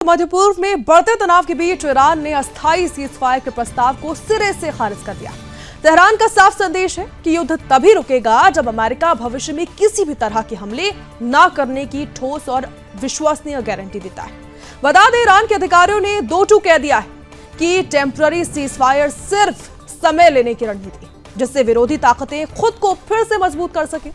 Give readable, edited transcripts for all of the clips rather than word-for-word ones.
मध्य पूर्व में बढ़ते तनाव के बीच ईरान ने अस्थायी सीजफायर के प्रस्ताव को सिरे से खारिज कर दिया। तेहरान का साफ संदेश है कि युद्ध तभी रुकेगा जब अमेरिका भविष्य में किसी भी तरह के हमले न करने की ठोस और विश्वसनीय गारंटी देता है। बता दें, ईरान के अधिकारियों ने दो टूक कह दिया है कि टेम्पररी सीजफायर सिर्फ समय लेने की रणनीति, जिससे विरोधी ताकतें खुद को फिर से मजबूत कर सके।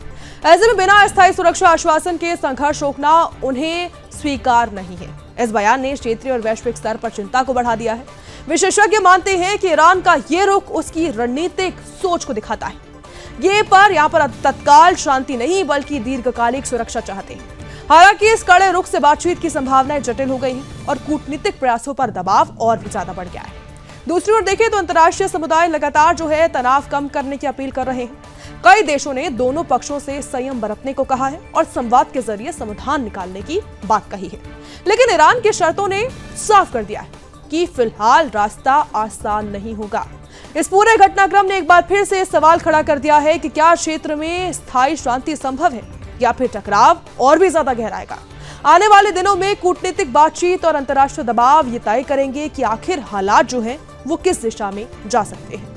ऐसे में बिना अस्थायी सुरक्षा आश्वासन के संघर्ष रोकना उन्हें स्वीकार नहीं है। इस बयान ने क्षेत्रीय और वैश्विक स्तर पर चिंता को बढ़ा दिया है। विशेषज्ञ मानते हैं कि ईरान का ये रुख उसकी रणनीतिक सोच को दिखाता है। यहाँ पर तत्काल शांति नहीं बल्कि दीर्घकालिक सुरक्षा चाहते हैं। हालांकि इस कड़े रुख से बातचीत की संभावनाएं जटिल हो गई हैं और कूटनीतिक प्रयासों पर दबाव और भी ज्यादा बढ़ गया है। दूसरी ओर देखें तो अंतर्राष्ट्रीय समुदाय लगातार तनाव कम करने की अपील कर रहे हैं। कई देशों ने दोनों पक्षों से संयम बरतने को कहा है और संवाद के जरिए समाधान निकालने की बात कही है। लेकिन ईरान की शर्तों ने साफ कर दिया है कि फिलहाल रास्ता आसान नहीं होगा। इस पूरे घटनाक्रम ने एक बार फिर से सवाल खड़ा कर दिया है कि क्या क्षेत्र में स्थायी शांति संभव है या फिर टकराव और भी ज्यादा गहराएगा। आने वाले दिनों में कूटनीतिक बातचीत और अंतर्राष्ट्रीय दबाव ये तय करेंगे कि आखिर हालात वो किस दिशा में जा सकते हैं।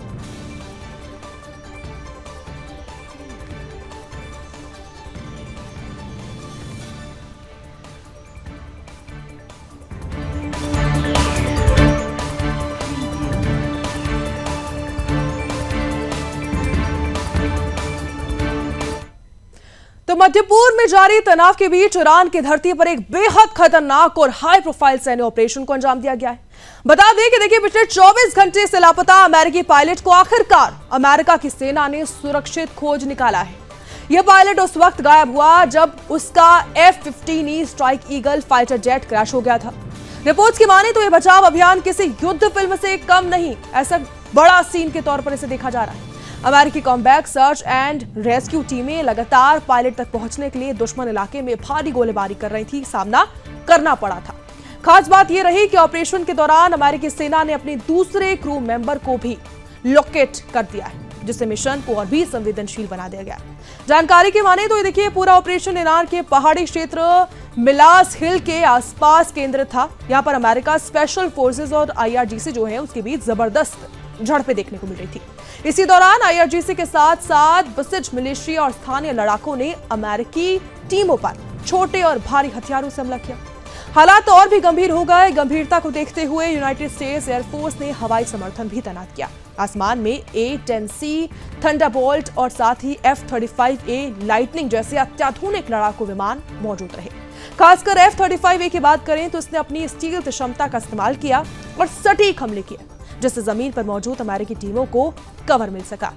तो मध्य पूर्व में जारी तनाव के बीच ईरान की धरती पर एक बेहद खतरनाक और हाई प्रोफाइल सैन्य ऑपरेशन को अंजाम दिया गया है। बता दें कि पिछले 24 घंटे से लापता अमेरिकी पायलट को आखिरकार अमेरिका की सेना ने सुरक्षित खोज निकाला है। यह पायलट उस वक्त गायब हुआ जब उसका F-15E strike eagle fighter jet crash हो गया था। रिपोर्ट्स की माने तो यह बचाव अभियान किसी युद्ध फिल्म से कम नहीं, ऐसा बड़ा सीन के तौर पर इसे देखा जा रहा है। अमेरिकी कॉम्बैट सर्च एंड रेस्क्यू टीमें लगातार पायलट तक पहुंचने के लिए दुश्मन इलाके में भारी गोलीबारी कर रही थी, सामना करना पड़ा था। खास बात यह रही कि ऑपरेशन के दौरान अमेरिकी सेना ने अपने दूसरे क्रू मेंबर को भी लोकेट कर दिया है, जिससे मिशन को और भी संवेदनशील बना दिया गया। जानकारी की माने तो देखिए, पूरा ऑपरेशन ईरान के पहाड़ी क्षेत्र मिलास हिल के आसपास केंद्रित था। यहाँ पर अमेरिका स्पेशल फोर्सेज और IRGC उसके बीच जबरदस्त झड़पें देखने को मिल रही थी। इसी दौरान IRGC के साथ साथ बसिज मिलिशिया और स्थानीय लड़ाकों ने अमेरिकी टीमों पर छोटे और भारी हथियारों से हमला किया। हालात और भी गंभीर हो गए। गंभीरता को देखते हुए यूनाइटेड स्टेट्स एयरफोर्स ने हवाई समर्थन भी तैनात किया। आसमान में A-10C थंडरबोल्ट और साथ ही F-35A लाइटनिंग जैसे अत्याधुनिक लड़ाकू विमान मौजूद रहे। खासकर F-35A की बात करें तो इसने अपनी स्टील क्षमता का इस्तेमाल किया और सटीक हमले किए, जिससे जमीन पर मौजूद अमेरिकी टीमों को कवर मिल सका।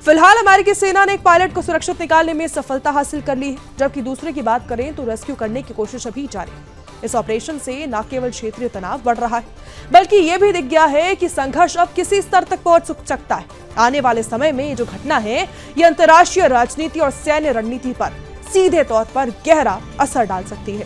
फिलहाल अमेरिकी सेना ने एक पायलट को सुरक्षित निकालने में सफलता हासिल कर ली है, जबकि दूसरे की बात करें तो रेस्क्यू करने की कोशिश अभी जारी है। इस ऑपरेशन से न केवल क्षेत्रीय तनाव बढ़ रहा है, बल्कि यह भी दिख गया है कि संघर्ष अब किसी स्तर तक पहुंच सकता है। आने वाले समय में ये जो घटना है, ये अंतर्राष्ट्रीय राजनीति और सैन्य रणनीति पर सीधे तौर पर गहरा असर डाल सकती है।